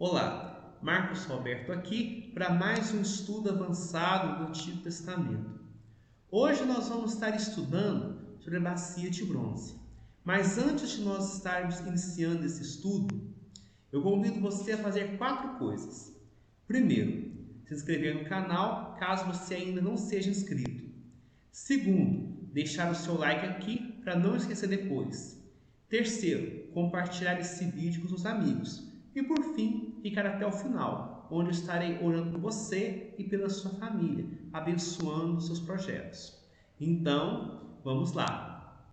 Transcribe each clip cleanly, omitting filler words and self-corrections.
Olá, Marcos Roberto aqui para mais um estudo avançado do Antigo Testamento. Hoje nós vamos estar estudando sobre a bacia de bronze. Mas antes de nós estarmos iniciando esse estudo, eu convido você a fazer 4 coisas. Primeiro, se inscrever no canal caso você ainda não seja inscrito. Segundo, deixar o seu like aqui para não esquecer depois. Terceiro, compartilhar esse vídeo com os seus amigos. E por fim, ficar até o final, onde eu estarei orando por você e pela sua família, abençoando os seus projetos. Então, vamos lá!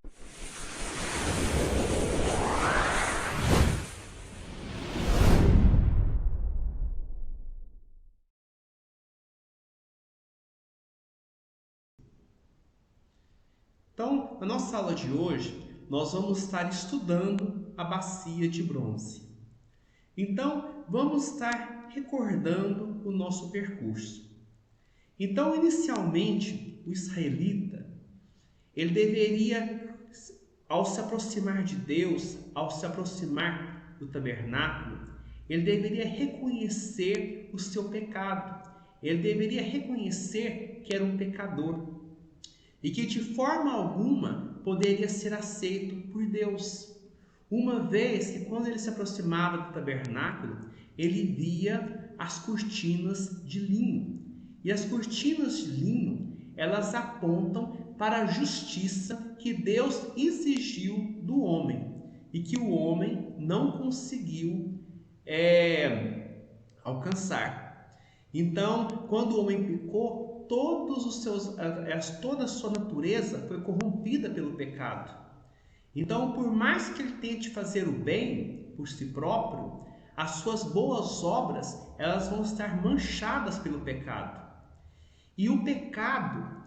Então, na nossa aula de hoje, nós vamos estar estudando a bacia de bronze. Então, vamos estar recordando o nosso percurso. Então, inicialmente, o israelita, ele deveria, ao se aproximar de Deus, ao se aproximar do tabernáculo, ele deveria reconhecer o seu pecado. Ele deveria reconhecer que era um pecador e que de forma alguma poderia ser aceito por Deus. Uma vez que quando ele se aproximava do tabernáculo, ele via as cortinas de linho. E as cortinas de linho, elas apontam para a justiça que Deus exigiu do homem e que o homem não conseguiu alcançar. Então, quando o homem pecou, toda a sua natureza foi corrompida pelo pecado. Então, por mais que ele tente fazer o bem por si próprio, as suas boas obras, elas vão estar manchadas pelo pecado. E o pecado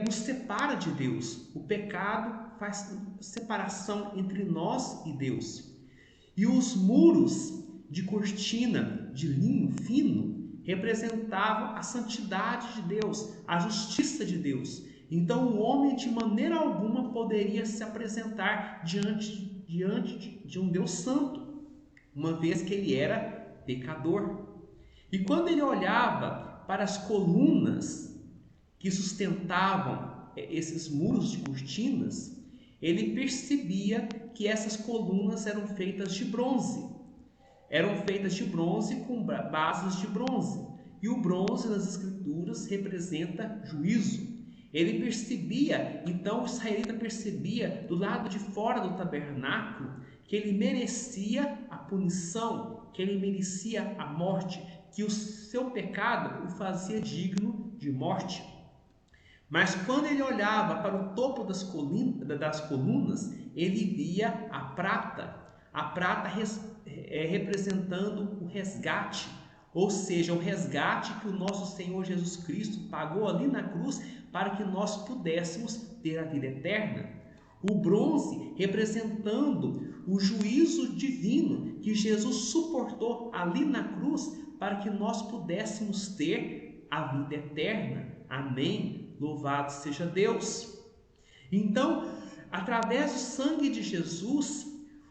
nos separa de Deus. O pecado faz separação entre nós e Deus. E os muros de cortina de linho fino representavam a santidade de Deus, a justiça de Deus. Então o homem de maneira alguma poderia se apresentar diante de um Deus santo, uma vez que ele era pecador. E quando ele olhava para as colunas que sustentavam esses muros de cortinas, ele percebia que essas colunas eram feitas de bronze. Eram feitas de bronze com bases de bronze. E o bronze nas escrituras representa juízo. Ele percebia, então o israelita percebia do lado de fora do tabernáculo que ele merecia a punição, que ele merecia a morte, que o seu pecado o fazia digno de morte. Mas quando ele olhava para o topo das colunas, ele via a prata representando o resgate, ou seja, o resgate que o nosso Senhor Jesus Cristo pagou ali na cruz para que nós pudéssemos ter a vida eterna. O bronze representando o juízo divino que Jesus suportou ali na cruz para que nós pudéssemos ter a vida eterna. Amém? Louvado seja Deus! Então, através do sangue de Jesus,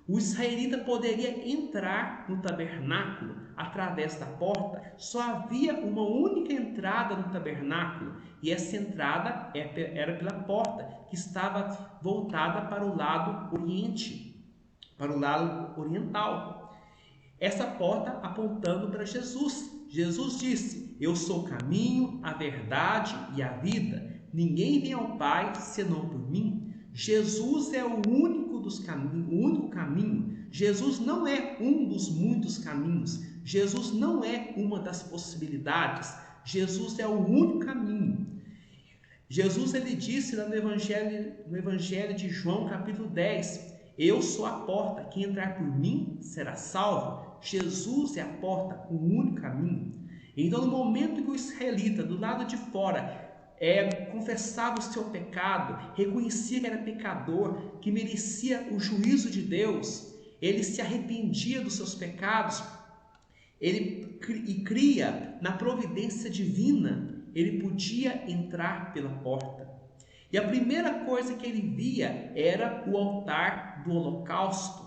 o israelita poderia entrar no tabernáculo através da porta. Só havia uma única entrada no tabernáculo, e essa entrada era pela porta, que estava voltada para o lado oriente, para o lado oriental. Essa porta apontando para Jesus. Jesus disse: "Eu sou o caminho, a verdade e a vida. Ninguém vem ao Pai senão por mim." Jesus é o único caminho. Jesus não é um dos muitos caminhos. Jesus não é uma das possibilidades. Jesus é o único caminho. Jesus ele disse lá no Evangelho de João, capítulo 10, "Eu sou a porta, quem entrar por mim será salvo." Jesus é a porta, o único caminho. Então, no momento que o israelita, do lado de fora, confessava o seu pecado, reconhecia que era pecador, que merecia o juízo de Deus, ele se arrependia dos seus pecados, ele cria na providência divina, ele podia entrar pela porta. E a primeira coisa que ele via era o altar do holocausto,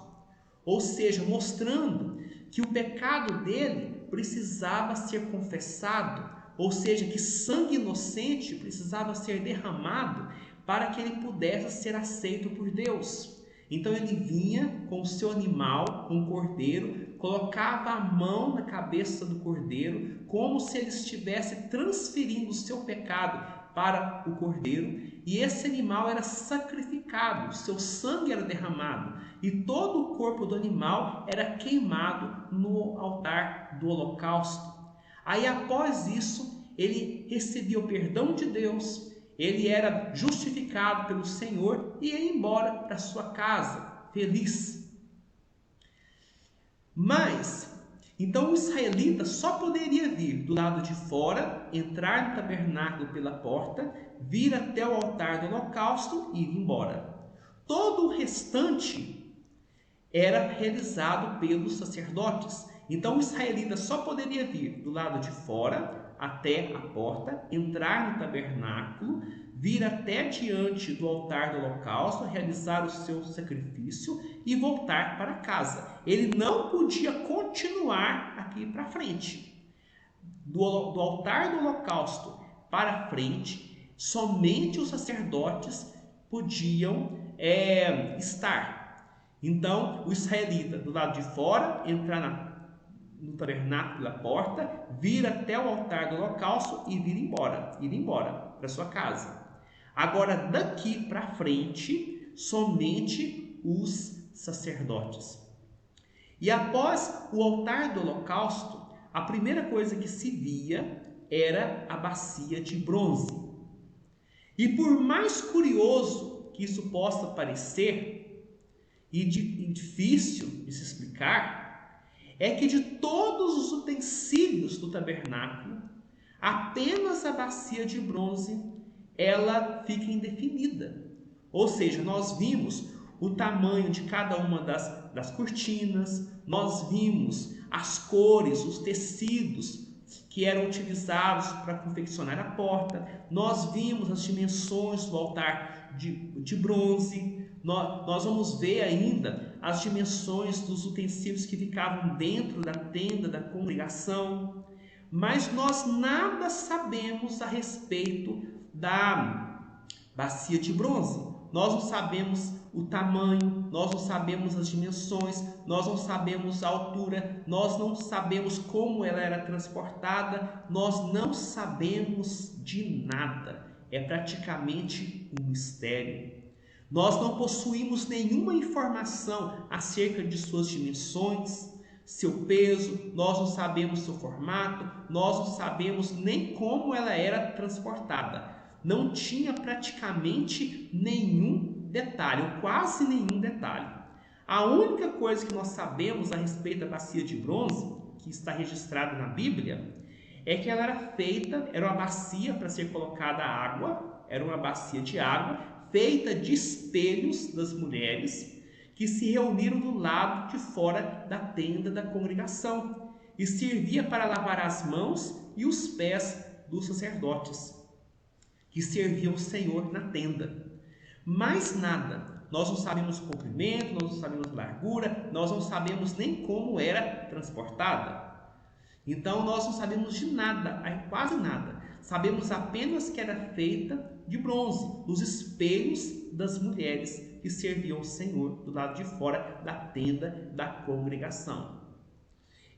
ou seja, mostrando que o pecado dele precisava ser confessado, ou seja, que sangue inocente precisava ser derramado para que ele pudesse ser aceito por Deus. Então ele vinha com o seu animal, um cordeiro, colocava a mão na cabeça do cordeiro, como se ele estivesse transferindo o seu pecado para o cordeiro, e esse animal era sacrificado, o seu sangue era derramado, e todo o corpo do animal era queimado no altar do holocausto. Aí após isso, ele recebia o perdão de Deus, ele era justificado pelo Senhor e ia embora para sua casa, feliz. Mas, então o israelita só poderia vir do lado de fora, entrar no tabernáculo pela porta, vir até o altar do holocausto e ir embora. Todo o restante era realizado pelos sacerdotes. Então o israelita só poderia vir do lado de fora, até a porta, entrar no tabernáculo, vir até diante do altar do holocausto, realizar o seu sacrifício e voltar para casa. Ele não podia continuar aqui para frente. Do altar do holocausto para frente, somente os sacerdotes podiam estar. Então, o israelita do lado de fora, entrar no tabernáculo da porta, vir até o altar do holocausto e ir embora para sua casa. Agora, daqui para frente, somente os sacerdotes. E após o altar do holocausto, a primeira coisa que se via era a bacia de bronze. E por mais curioso que isso possa parecer, e difícil de se explicar, é que de todos os utensílios do tabernáculo, apenas a bacia de bronze ela fica indefinida. Ou seja, nós vimos o tamanho de cada uma das cortinas, nós vimos as cores, os tecidos que eram utilizados para confeccionar a porta, nós vimos as dimensões do altar de bronze, nós vamos ver ainda as dimensões dos utensílios que ficavam dentro da tenda da congregação, mas nós nada sabemos a respeito da bacia de bronze. Nós não sabemos o tamanho, nós não sabemos as dimensões, nós não sabemos a altura, nós não sabemos como ela era transportada, nós não sabemos de nada. É praticamente um mistério. Nós não possuímos nenhuma informação acerca de suas dimensões, seu peso, nós não sabemos seu formato, nós não sabemos nem como ela era transportada. Não tinha praticamente nenhum detalhe, ou quase nenhum detalhe. A única coisa que nós sabemos a respeito da bacia de bronze, que está registrada na Bíblia, é que ela era uma bacia para ser colocada água, era uma bacia de água, feita de espelhos das mulheres que se reuniram do lado de fora da tenda da congregação e servia para lavar as mãos e os pés dos sacerdotes que serviam o Senhor na tenda. Mais nada. Nós não sabemos o comprimento, nós não sabemos a largura, nós não sabemos nem como era transportada. Então nós não sabemos de nada, quase nada. Sabemos apenas que era feita de bronze, dos espelhos das mulheres que serviam o Senhor do lado de fora da tenda da congregação.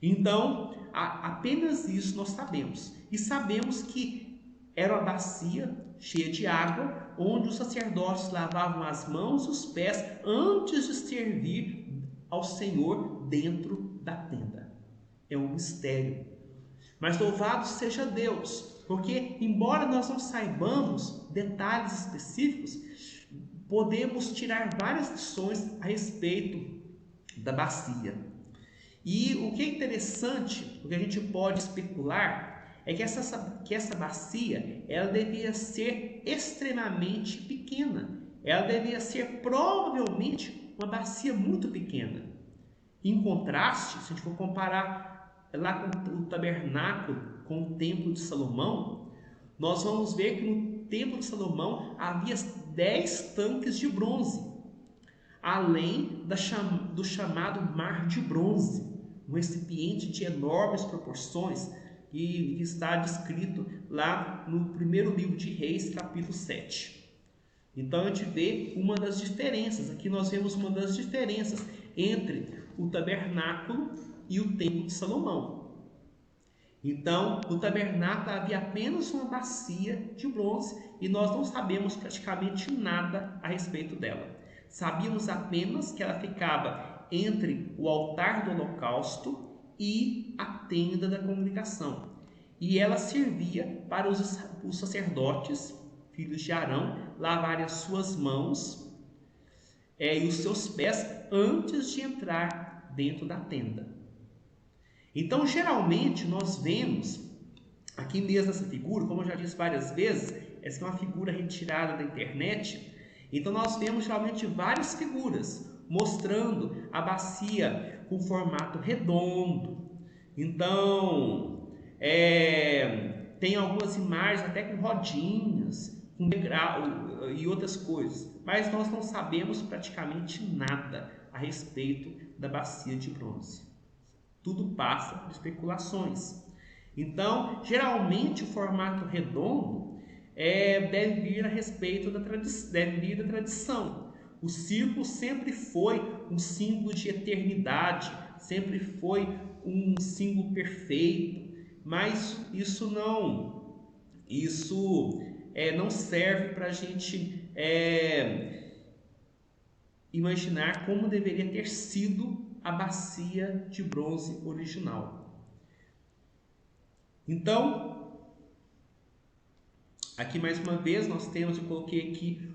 Então, apenas isso nós sabemos. E sabemos que era uma bacia cheia de água, onde os sacerdotes lavavam as mãos e os pés antes de servir ao Senhor dentro da tenda. É um mistério. Mas louvado seja Deus, porque embora nós não saibamos detalhes específicos, podemos tirar várias lições a respeito da bacia. E o que é interessante, o que a gente pode especular, é que essa bacia ela devia ser extremamente pequena. Ela devia ser provavelmente uma bacia muito pequena. Em contraste, se a gente for comparar lá com o tabernáculo, com o templo de Salomão, nós vamos ver que no templo de Salomão havia 10 tanques de bronze, além do chamado mar de bronze. um recipiente de enormes proporções, que está descrito lá no primeiro livro de Reis, capítulo 7. Então a gente vê uma das diferenças, aqui nós vemos uma das diferenças entre o tabernáculo e o templo de Salomão. Então, no tabernáculo havia apenas uma bacia de bronze e nós não sabemos praticamente nada a respeito dela. Sabíamos apenas que ela ficava entre o altar do holocausto e a tenda da congregação. E ela servia para os sacerdotes, filhos de Arão, lavarem as suas mãos e os seus pés antes de entrar dentro da tenda. Então, geralmente, nós vemos, aqui mesmo essa figura, como eu já disse várias vezes, essa é uma figura retirada da internet. Então, nós vemos geralmente várias figuras mostrando a bacia com formato redondo. Então, tem algumas imagens até com rodinhas, com degrau e outras coisas. Mas nós não sabemos praticamente nada a respeito da bacia de bronze. Tudo passa por especulações. Então, geralmente o formato redondo deve vir a respeito da tradição. O círculo sempre foi um símbolo de eternidade, sempre foi um símbolo perfeito, mas isso não serve para a gente imaginar como deveria ter sido a bacia de bronze original. Então, aqui mais uma vez eu coloquei aqui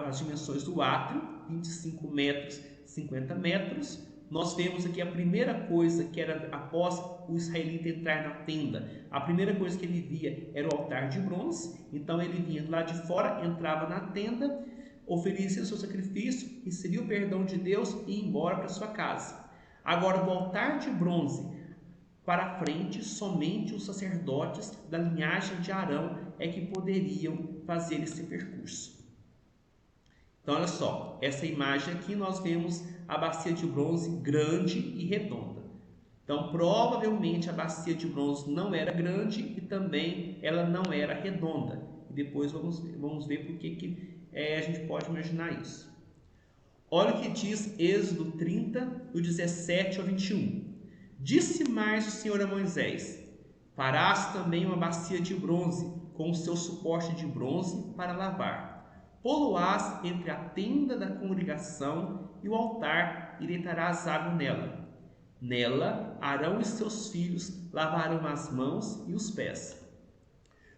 as dimensões do átrio, 25 metros, 50 metros. Nós vemos aqui a primeira coisa que era após o israelita entrar na tenda, a primeira coisa que ele via era o altar de bronze. Então ele vinha lá de fora, entrava na tenda, oferecia o seu sacrifício, recebia o perdão de Deus e ia embora para sua casa. Agora, do altar de bronze para frente, somente os sacerdotes da linhagem de Arão é que poderiam fazer esse percurso. Então, olha só, essa imagem aqui nós vemos a bacia de bronze grande e redonda. Então, provavelmente a bacia de bronze não era grande e também ela não era redonda. E depois vamos ver por que a gente pode imaginar isso. Olha o que diz Êxodo 30, do 17 ao 21. Disse mais o Senhor a Moisés: farás também uma bacia de bronze, com o seu suporte de bronze para lavar. Pô-lo-ás entre a tenda da congregação e o altar, e deitarás água nela. Nela, Arão e seus filhos lavarão as mãos e os pés.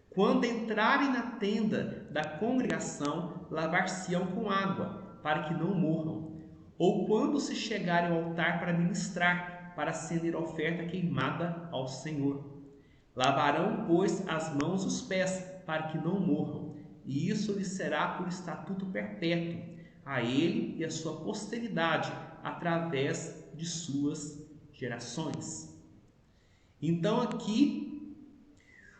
Quando entrarem na tenda da congregação, lavar-se-ão com água, para que não morram. Ou quando se chegarem ao altar para ministrar, para acender oferta queimada ao Senhor. Lavarão, pois, as mãos e os pés, para que não morram. E isso lhe será por estatuto perpétuo, a ele e a sua posteridade, através de suas gerações. Então aqui,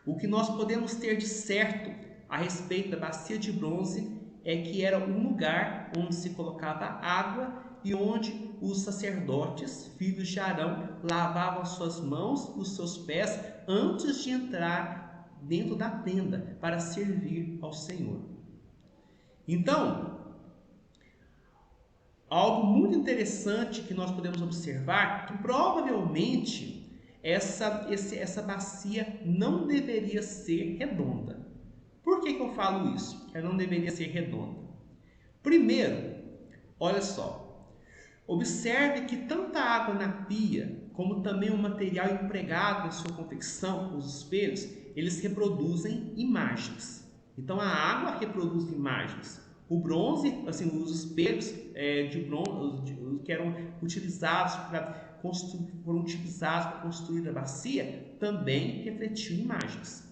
o que nós podemos ter de certo a respeito da bacia de bronze é que era um lugar onde se colocava água e onde os sacerdotes, filhos de Arão, lavavam suas mãos e os seus pés antes de entrar dentro da tenda para servir ao Senhor. Então, algo muito interessante que nós podemos observar, que provavelmente essa bacia não deveria ser redonda. Por que eu falo isso? Ela não deveria ser redonda. Primeiro, olha só, observe que tanta água na pia, como também o material empregado em sua confecção, os espelhos, eles reproduzem imagens. Então a água reproduz imagens. O bronze, assim, os espelhos de bronze que eram utilizados foram utilizados para construir a bacia, também refletiam imagens.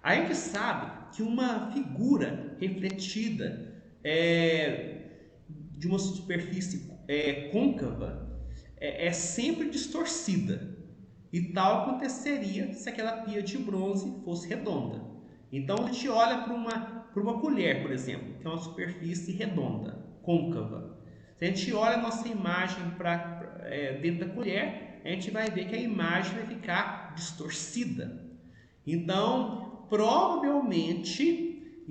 A gente sabe que uma figura refletida de uma superfície côncava é sempre distorcida, e tal aconteceria se aquela pia de bronze fosse redonda. Então a gente olha para uma colher, por exemplo, que é uma superfície redonda, côncava. Se a gente olha a nossa imagem para dentro da colher, a gente vai ver que a imagem vai ficar distorcida. Então, provavelmente,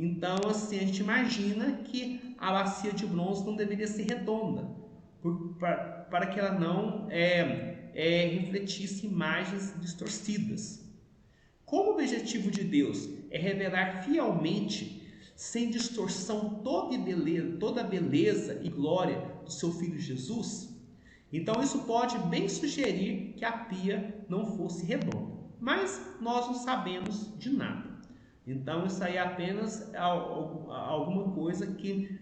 assim, a gente imagina que a bacia de bronze não deveria ser redonda, para que ela não refletisse imagens distorcidas. Como o objetivo de Deus é revelar fielmente, sem distorção, toda a beleza e glória do seu Filho Jesus, então isso pode bem sugerir que a pia não fosse redonda. Mas nós não sabemos de nada. Então isso aí é apenas alguma coisa que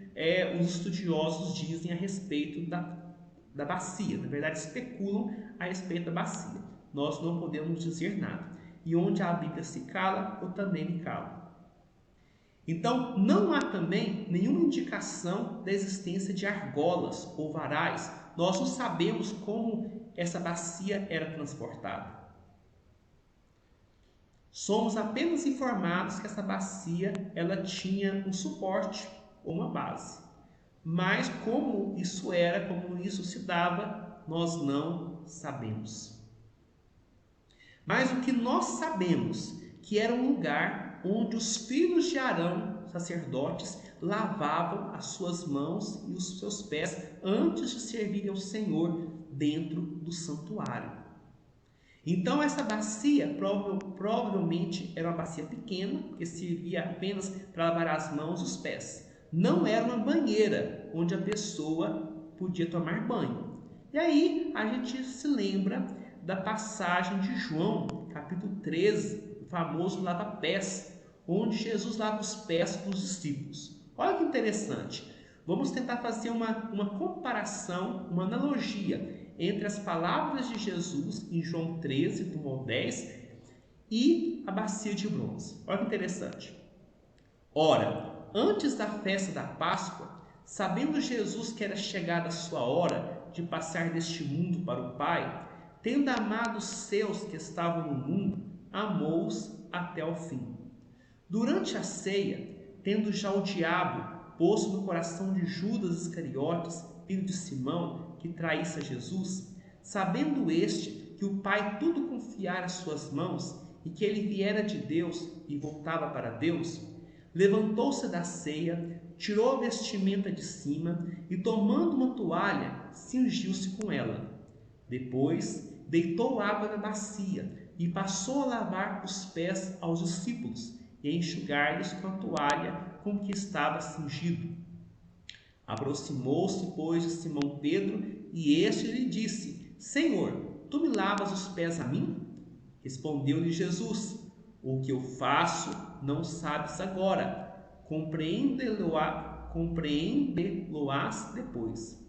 os estudiosos dizem a respeito da bacia. Na verdade, especulam a respeito da bacia. Nós não podemos dizer nada. E onde a Bíblia se cala, eu também me calo. Então, não há também nenhuma indicação da existência de argolas ou varais. Nós não sabemos como essa bacia era transportada. Somos apenas informados que essa bacia ela tinha um suporte ou uma base. Mas como isso se dava, nós não sabemos. Mas o que nós sabemos, que era um lugar onde os filhos de Arão, sacerdotes, lavavam as suas mãos e os seus pés antes de servirem ao Senhor dentro do santuário. Então essa bacia provavelmente era uma bacia pequena, que servia apenas para lavar as mãos e os pés. Não era uma banheira onde a pessoa podia tomar banho. E aí a gente se lembra da passagem de João, capítulo 13, o famoso lava-pés, onde Jesus lava os pés dos discípulos. Olha que interessante. Vamos tentar fazer uma comparação, uma analogia entre as palavras de Jesus em João 13, do 1 ao 10, e a bacia de bronze. Olha que interessante. Ora, antes da festa da Páscoa, sabendo Jesus que era chegada a sua hora de passar deste mundo para o Pai, tendo amado os seus que estavam no mundo, amou-os até o fim. Durante a ceia, tendo já o diabo posto no coração de Judas Iscariotes, filho de Simão, que traísse a Jesus, sabendo este que o Pai tudo confiara às suas mãos e que ele viera de Deus e voltava para Deus, levantou-se da ceia, tirou a vestimenta de cima e, tomando uma toalha, cingiu-se com ela. Depois, deitou água na bacia e passou a lavar os pés aos discípulos e a enxugar-lhes com a toalha com que estava cingido. Aproximou-se, pois, de Simão Pedro, e este lhe disse: Senhor, tu me lavas os pés a mim? Respondeu-lhe Jesus: O que eu faço não sabes agora, compreendê-lo-ás depois.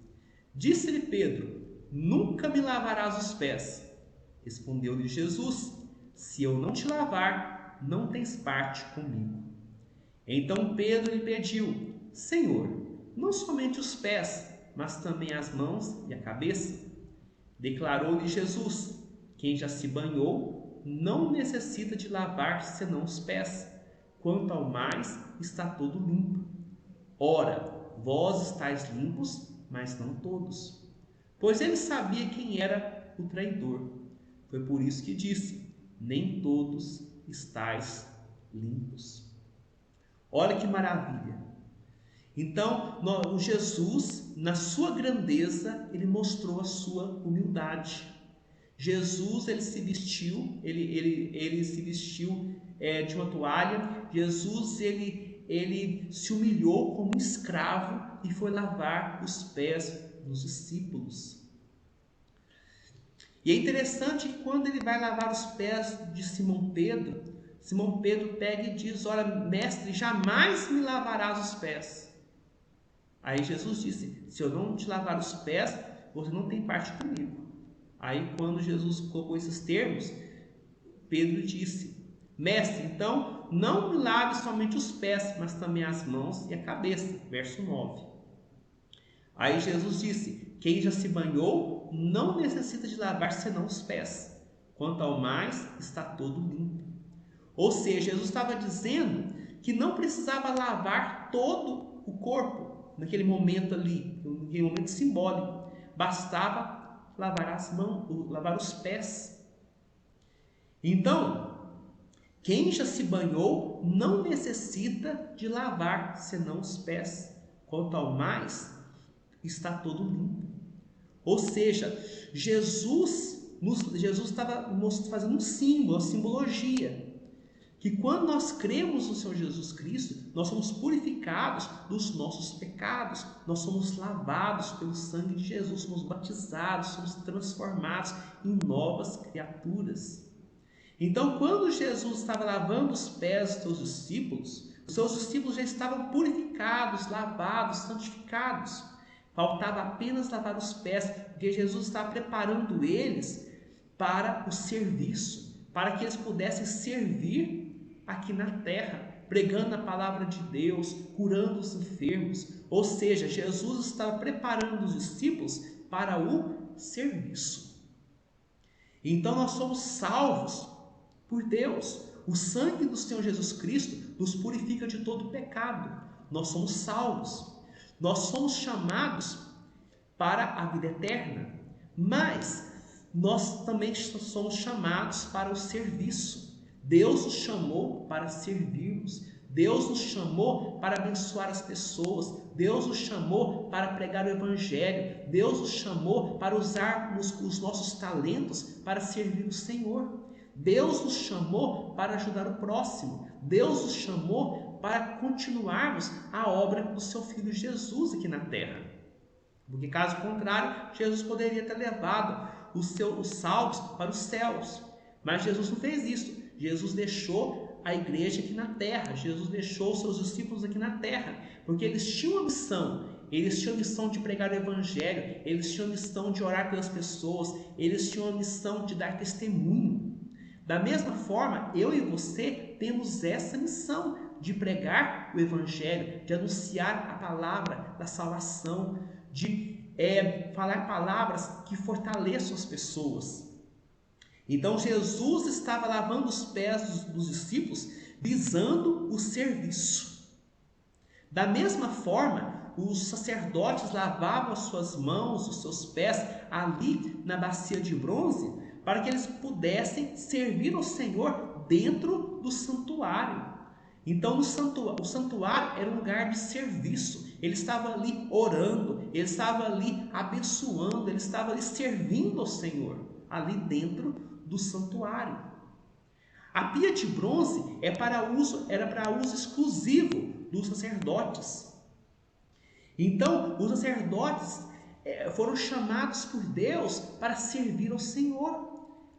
Disse-lhe Pedro: Nunca me lavarás os pés. Respondeu-lhe Jesus: Se eu não te lavar, não tens parte comigo. Então Pedro lhe pediu: Senhor, não somente os pés, mas também as mãos e a cabeça? Declarou-lhe Jesus: Quem já se banhou não necessita de lavar senão os pés. Quanto ao mais, está todo limpo. Ora, vós estáis limpos, mas não todos. Pois ele sabia quem era o traidor. Foi por isso que disse: Nem todos estáis limpos. Olha que maravilha! Então, Jesus, na sua grandeza, ele mostrou a sua humildade. Jesus, ele se vestiu de uma toalha. Jesus, ele se humilhou como um escravo e foi lavar os pés dos discípulos. E é interessante que quando ele vai lavar os pés de Simão Pedro pega e diz: Olha, mestre, jamais me lavarás os pés. Aí Jesus disse: Se eu não te lavar os pés, você não tem parte comigo. Aí quando Jesus colocou esses termos, Pedro disse: Mestre, então não me lave somente os pés, mas também as mãos e a cabeça. Verso 9. Aí Jesus disse: Quem já se banhou não necessita de lavar senão os pés. Quanto ao mais, está todo limpo. Ou seja, Jesus estava dizendo que não precisava lavar todo o corpo naquele momento ali, naquele momento simbólico. Bastava lavar as mãos, lavar os pés. Então, quem já se banhou não necessita de lavar senão os pés. Quanto ao mais, está todo limpo. Ou seja, Jesus estava fazendo um símbolo, uma simbologia. Que quando nós cremos no Senhor Jesus Cristo, nós somos purificados dos nossos pecados, nós somos lavados pelo sangue de Jesus, somos batizados, somos transformados em novas criaturas. Então, quando Jesus estava lavando os pés dos seus discípulos já estavam purificados, lavados, santificados. Faltava apenas lavar os pés, porque Jesus estava preparando eles para o serviço, para que eles pudessem servir aqui na terra, pregando a palavra de Deus, curando os enfermos. Ou seja, Jesus estava preparando os discípulos para o serviço. Então nós somos salvos por Deus. O sangue do Senhor Jesus Cristo nos purifica de todo pecado. Nós somos salvos. Nós somos chamados para a vida eterna, mas nós também somos chamados para o serviço. Deus nos chamou para servirmos. Deus nos chamou para abençoar as pessoas. Deus nos chamou para pregar o Evangelho. Deus nos chamou para usarmos os nossos talentos para servir o Senhor. Deus nos chamou para ajudar o próximo. Deus nos chamou para continuarmos a obra do seu Filho Jesus aqui na terra. Porque caso contrário, Jesus poderia ter levado os salvos para os céus. Mas Jesus não fez isso. Jesus deixou a igreja aqui na terra. Jesus deixou os seus discípulos aqui na terra. Porque eles tinham a missão. Eles tinham a missão de pregar o Evangelho. Eles tinham a missão de orar pelas pessoas. Eles tinham a missão de dar testemunho. Da mesma forma, eu e você temos essa missão de pregar o Evangelho, de anunciar a palavra da salvação, de falar palavras que fortaleçam as pessoas. Então Jesus estava lavando os pés dos discípulos, visando o serviço. Da mesma forma, os sacerdotes lavavam as suas mãos, os seus pés ali na bacia de bronze, para que eles pudessem servir ao Senhor dentro do santuário. Então o santuário era um lugar de serviço. Ele estava ali orando, ele estava ali abençoando, ele estava ali servindo ao Senhor, ali dentro do santuário. A pia de bronze era para uso exclusivo dos sacerdotes. Então os sacerdotes foram chamados por Deus para servir ao Senhor,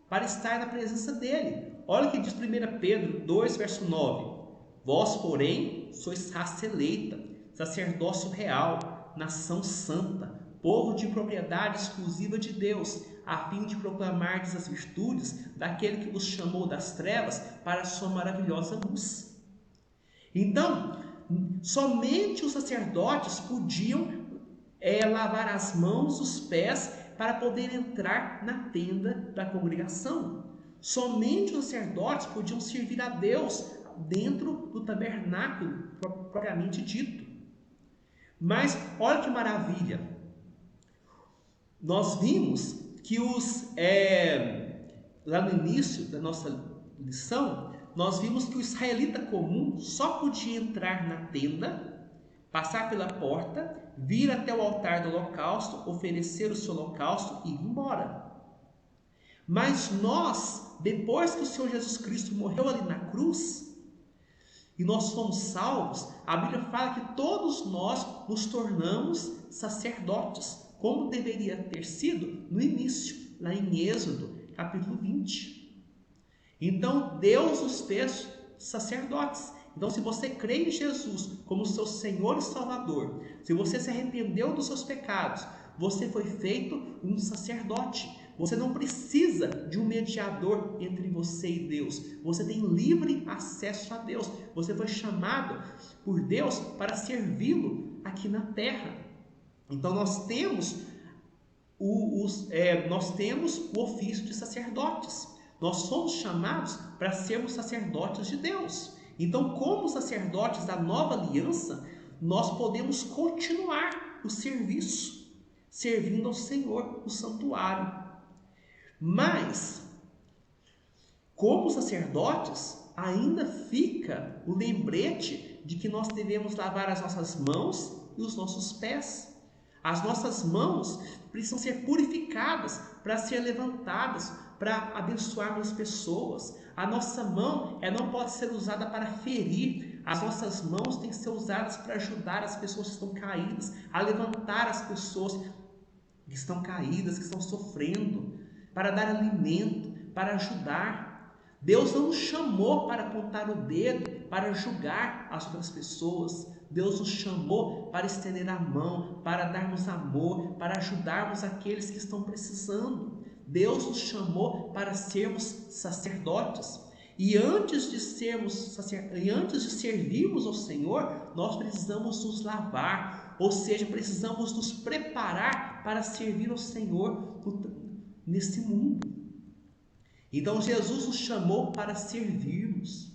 para estar na presença dele. Olha o que diz 1 Pedro 2, verso 9. Vós, porém, sois raça eleita, sacerdócio real, nação santa, povo de propriedade exclusiva de Deus, a fim de proclamardes as virtudes daquele que vos chamou das trevas para a sua maravilhosa luz. Então, somente os sacerdotes podiam lavar as mãos, os pés, para poder entrar na tenda da congregação. Somente os sacerdotes podiam servir a Deus dentro do tabernáculo propriamente dito. Mas olha que maravilha! Nós vimos que lá no início da nossa lição, nós vimos que o israelita comum só podia entrar na tenda, passar pela porta, vir até o altar do holocausto, oferecer o seu holocausto e ir embora. Mas nós, depois que o Senhor Jesus Cristo morreu ali na cruz, e nós fomos salvos, a Bíblia fala que todos nós nos tornamos sacerdotes, como deveria ter sido no início, lá em Êxodo, capítulo 20. Então, Deus nos fez sacerdotes. Então, se você crê em Jesus como seu Senhor e Salvador, se você se arrependeu dos seus pecados, você foi feito um sacerdote. Você não precisa de um mediador entre você e Deus. Você tem livre acesso a Deus. Você foi chamado por Deus para servi-lo aqui na terra. Então nós temos o ofício de sacerdotes. Nós somos chamados para sermos sacerdotes de Deus. Então, como sacerdotes da nova aliança, nós podemos continuar o serviço. servindo ao Senhor no santuário. Mas, como sacerdotes, ainda fica o lembrete de que nós devemos lavar as nossas mãos e os nossos pés. As nossas mãos precisam ser purificadas para ser levantadas, para abençoarmos as pessoas. A nossa mão não pode ser usada para ferir. As nossas mãos têm que ser usadas para ajudar as pessoas que estão caídas, a levantar as pessoas que estão caídas, que estão sofrendo, para dar alimento, para ajudar. Deus não nos chamou para apontar o dedo, para julgar as outras pessoas. Deus nos chamou para estender a mão, para darmos amor, para ajudarmos aqueles que estão precisando. Deus nos chamou para sermos sacerdotes. E antes de servirmos ao Senhor, nós precisamos nos lavar, ou seja, precisamos nos preparar para servir ao Senhor nesse mundo. Então Jesus nos chamou para servirmos.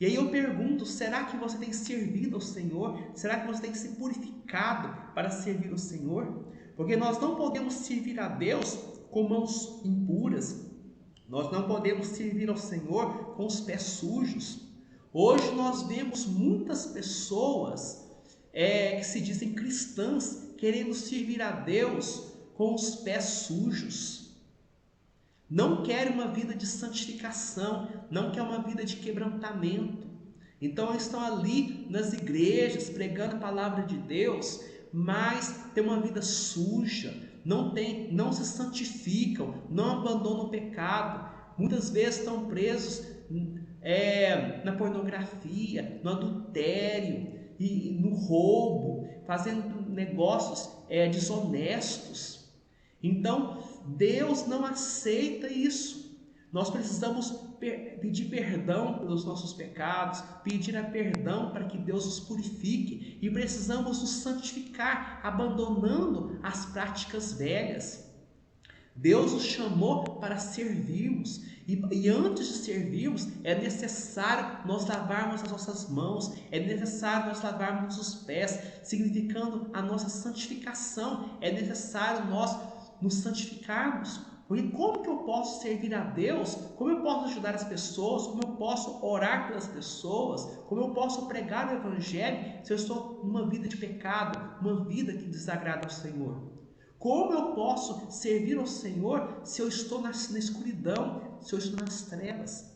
E aí eu pergunto, será que você tem servido ao Senhor? Será que você tem se purificado para servir ao Senhor? Porque nós não podemos servir a Deus com mãos impuras. Nós não podemos servir ao Senhor com os pés sujos. Hoje nós vemos muitas pessoas que se dizem cristãs querendo servir a Deus com os pés sujos. Não quer uma vida de santificação, não quer uma vida de quebrantamento. Então estão ali nas igrejas pregando a palavra de Deus, mas tem uma vida suja, não se santificam, não abandonam o pecado. Muitas vezes estão presos na pornografia, no adultério e no roubo, fazendo negócios desonestos. Então Deus não aceita isso. Nós precisamos pedir perdão pelos nossos pecados, pedir perdão para que Deus nos purifique, e precisamos nos santificar, abandonando as práticas velhas. Deus nos chamou para servirmos, e antes de servirmos é necessário nós lavarmos as nossas mãos, é necessário nós lavarmos os pés, significando a nossa santificação. É necessário nós nos santificarmos, porque como que eu posso servir a Deus, como eu posso ajudar as pessoas, como eu posso orar pelas pessoas, como eu posso pregar o Evangelho se eu estou numa vida de pecado, uma vida que desagrada ao Senhor? Como eu posso servir ao Senhor se eu estou na escuridão, se eu estou nas trevas?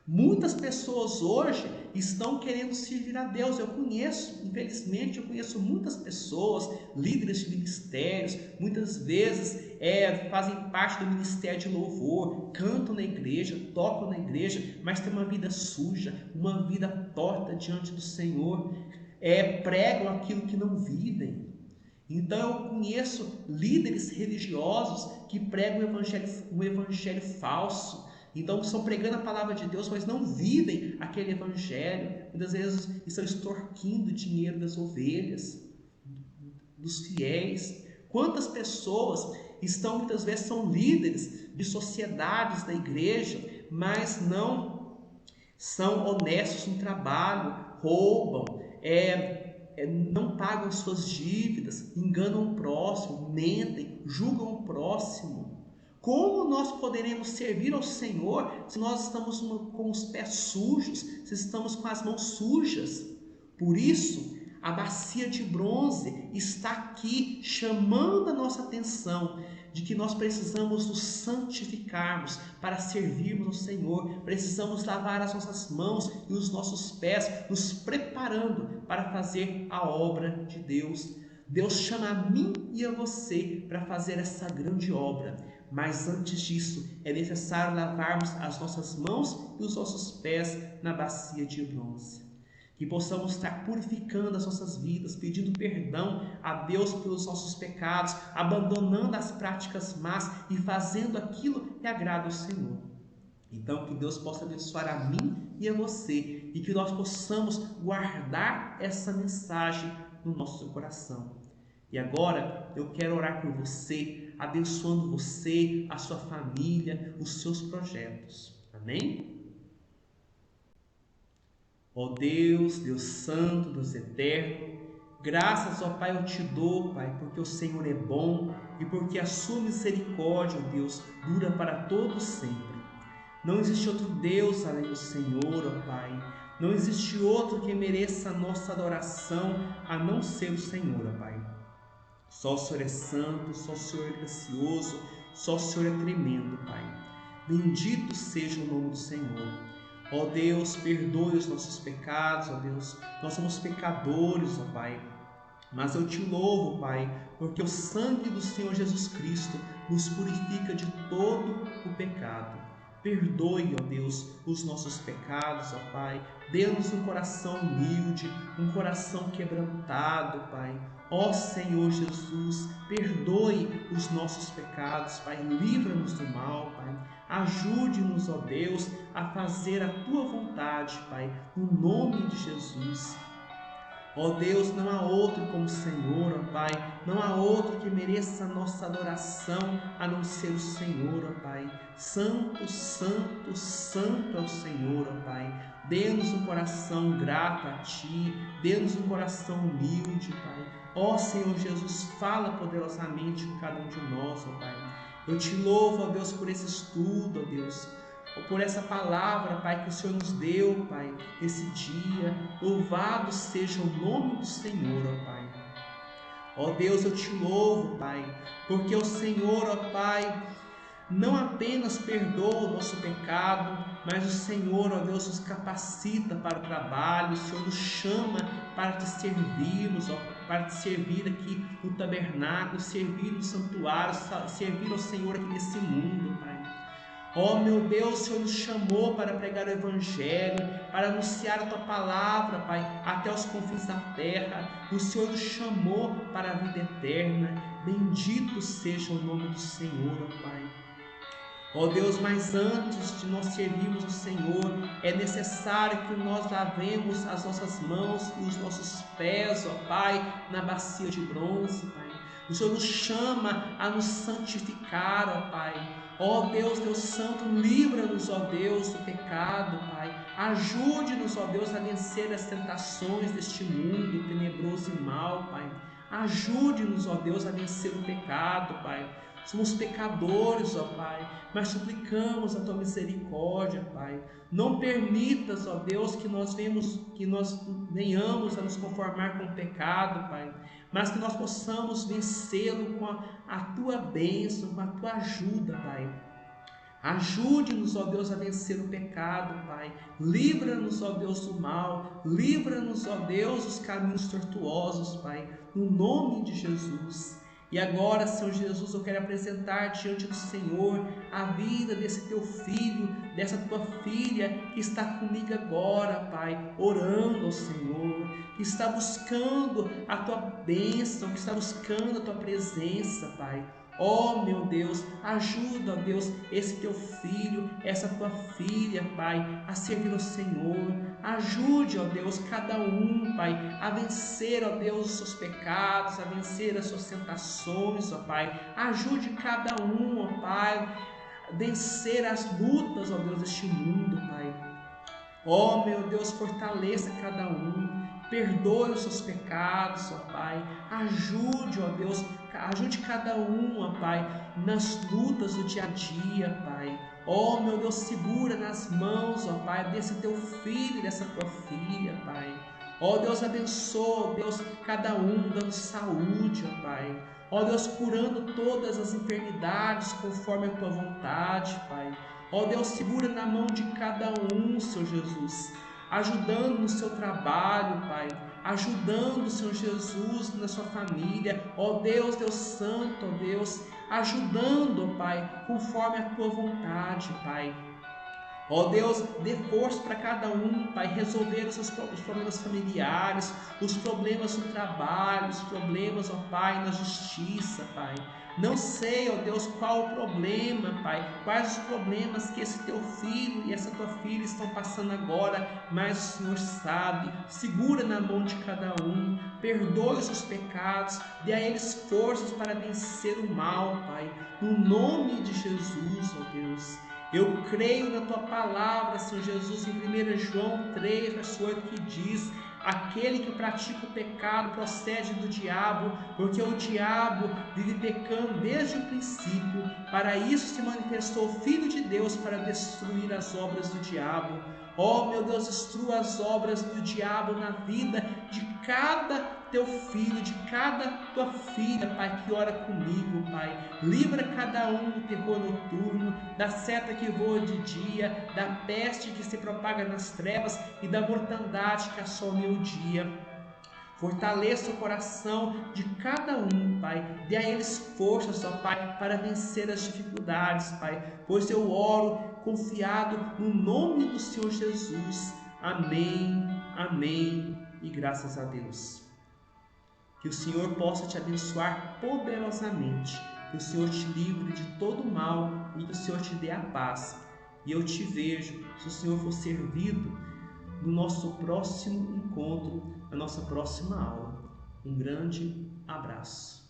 Muitas pessoas hoje estão querendo servir a Deus. Infelizmente, eu conheço muitas pessoas, líderes de ministérios, muitas vezes fazem parte do ministério de louvor, cantam na igreja, tocam na igreja, mas têm uma vida suja, uma vida torta diante do Senhor, pregam aquilo que não vivem. Então eu conheço líderes religiosos que pregam um evangelho falso. Então estão pregando a palavra de Deus, mas não vivem aquele evangelho. Muitas vezes estão extorquindo dinheiro das ovelhas, dos fiéis. Quantas pessoas muitas vezes são líderes de sociedades da igreja, mas não são honestos no trabalho, roubam, não pagam suas dívidas, enganam o próximo, mentem, julgam o próximo. Como nós poderemos servir ao Senhor se nós estamos com os pés sujos, se estamos com as mãos sujas? Por isso, a bacia de bronze está aqui chamando a nossa atenção de que nós precisamos nos santificarmos para servirmos ao Senhor. Precisamos lavar as nossas mãos e os nossos pés, nos preparando para fazer a obra de Deus. Deus chama a mim e a você para fazer essa grande obra. Mas antes disso, é necessário lavarmos as nossas mãos e os nossos pés na bacia de bronze. Que possamos estar purificando as nossas vidas, pedindo perdão a Deus pelos nossos pecados, abandonando as práticas más e fazendo aquilo que agrada ao Senhor. Então, que Deus possa abençoar a mim e a você, e que nós possamos guardar essa mensagem no nosso coração. E agora eu quero orar por você, abençoando você, a sua família, os seus projetos. Amém? Ó Deus, Deus Santo, Deus Eterno, Graças, ó Pai, eu te dou, Pai, porque o Senhor é bom e porque a sua misericórdia, ó Deus, dura para todos sempre. Não existe outro Deus além do Senhor, ó Pai. Não existe outro que mereça a nossa adoração a não ser o Senhor, ó Pai. Só o Senhor é santo, só o Senhor é gracioso, só o Senhor é tremendo, Pai. Bendito seja o nome do Senhor. Ó Deus, perdoe os nossos pecados, ó Deus. Nós somos pecadores, ó Pai. Mas eu te louvo, Pai, porque o sangue do Senhor Jesus Cristo nos purifica de todo o pecado. Perdoe, ó Deus, os nossos pecados, ó Pai. Dê-nos um coração humilde, um coração quebrantado, Pai. Ó Senhor Jesus, perdoe os nossos pecados, Pai. Livra-nos do mal, Pai. Ajude-nos, ó Deus, a fazer a Tua vontade, Pai, no nome de Jesus. Ó Deus, não há outro como o Senhor, ó Pai. Não há outro que mereça a nossa adoração a não ser o Senhor, ó Pai. Santo, santo, santo é o Senhor, ó Pai. Dê-nos um coração grato a Ti. Dê-nos um coração humilde, Pai. Ó Senhor Jesus, fala poderosamente com cada um de nós, ó Pai. Eu te louvo, ó Deus, por esse estudo, ó Deus, por essa palavra, Pai, que o Senhor nos deu, Pai, esse dia. Louvado seja o nome do Senhor, ó Pai. Ó Deus, eu te louvo, Pai, porque o Senhor, ó Pai, não apenas perdoa o nosso pecado, mas o Senhor, ó Deus, nos capacita para o trabalho. O Senhor nos chama para te servirmos, ó, para te servir aqui no tabernáculo, servir no santuário, servir ao Senhor aqui nesse mundo, Pai. Ó meu Deus, o Senhor nos chamou para pregar o Evangelho, para anunciar a Tua palavra, Pai, até os confins da terra. O Senhor nos chamou para a vida eterna. Bendito seja o nome do Senhor, ó Pai. Ó Deus, mas antes de nós servirmos o Senhor, é necessário que nós lavemos as nossas mãos e os nossos pés, ó Pai, na bacia de bronze, Pai. O Senhor nos chama a nos santificar, ó Pai. Ó Deus, Deus Santo, livra-nos, ó Deus, do pecado, Pai. Ajude-nos, ó Deus, a vencer as tentações deste mundo tenebroso e mau, Pai. Ajude-nos, ó Deus, a vencer o pecado, Pai. Somos pecadores, ó Pai, mas suplicamos a Tua misericórdia, Pai. Não permitas, ó Deus, que nós venhamos a nos conformar com o pecado, Pai, mas que nós possamos vencê-lo com a Tua bênção, com a Tua ajuda, Pai. Ajude-nos, ó Deus, a vencer o pecado, Pai. Livra-nos, ó Deus, do mal. Livra-nos, ó Deus, dos caminhos tortuosos, Pai, no nome de Jesus. E agora, Senhor Jesus, eu quero apresentar diante do Senhor a vida desse Teu filho, dessa Tua filha que está comigo agora, Pai, orando ao Senhor, que está buscando a Tua bênção, que está buscando a Tua presença, Pai. Ó meu Deus, ajuda, ó Deus, esse Teu filho, essa Tua filha, Pai, a servir ao Senhor. Ajude, ó Deus, cada um, Pai, a vencer, ó Deus, os seus pecados, a vencer as suas tentações, ó Pai. Ajude cada um, ó Pai, a vencer as lutas, ó Deus, deste mundo, Pai. Ó meu Deus, fortaleça cada um. Perdoe os seus pecados, ó Pai. Ajude, ó Deus, ajude cada um, ó Pai, nas lutas do dia a dia, Pai. Ó meu Deus, segura nas mãos, ó Pai, desse Teu filho e dessa Tua filha, Pai. Ó Deus, abençoa, ó Deus, cada um dando saúde, ó Pai. Ó Deus, curando todas as enfermidades conforme a Tua vontade, Pai. Ó Deus, segura na mão de cada um, Senhor Jesus, ajudando no seu trabalho, Pai, ajudando, Senhor Jesus, na sua família, ó Deus, Deus Santo, ó Deus, ajudando, ó Pai, conforme a Tua vontade, Pai. Ó Deus, dê força para cada um, Pai, resolver os problemas familiares, os problemas no trabalho, os problemas, ó Pai, na justiça, Pai. Não sei, ó Deus, qual o problema, Pai, quais os problemas que esse Teu filho e essa Tua filha estão passando agora, mas o Senhor sabe. Segura na mão de cada um, perdoe os seus pecados, dê a eles forças para vencer o mal, Pai, no nome de Jesus, ó Deus. Eu creio na Tua palavra, Senhor Jesus, em 1 João 3, verso 8, que diz: aquele que pratica o pecado procede do diabo, porque o diabo vive pecando desde o princípio. Para isso se manifestou o Filho de Deus, para destruir as obras do diabo. Ó meu Deus, destrua as obras do diabo na vida de cada teu filho, de cada tua filha, Pai, que ora comigo, Pai. Livra cada um do terror noturno, da seta que voa de dia, da peste que se propaga nas trevas e da mortandade que assola o dia. Fortaleça o coração de cada um, Pai. Dê a eles forças, ó Pai, para vencer as dificuldades, Pai. Pois eu oro confiado no nome do Senhor Jesus. Amém, amém e graças a Deus. Que o Senhor possa te abençoar poderosamente. Que o Senhor te livre de todo mal e que o Senhor te dê a paz. E eu te vejo, se o Senhor for servido, no nosso próximo encontro, na nossa próxima aula. Um grande abraço.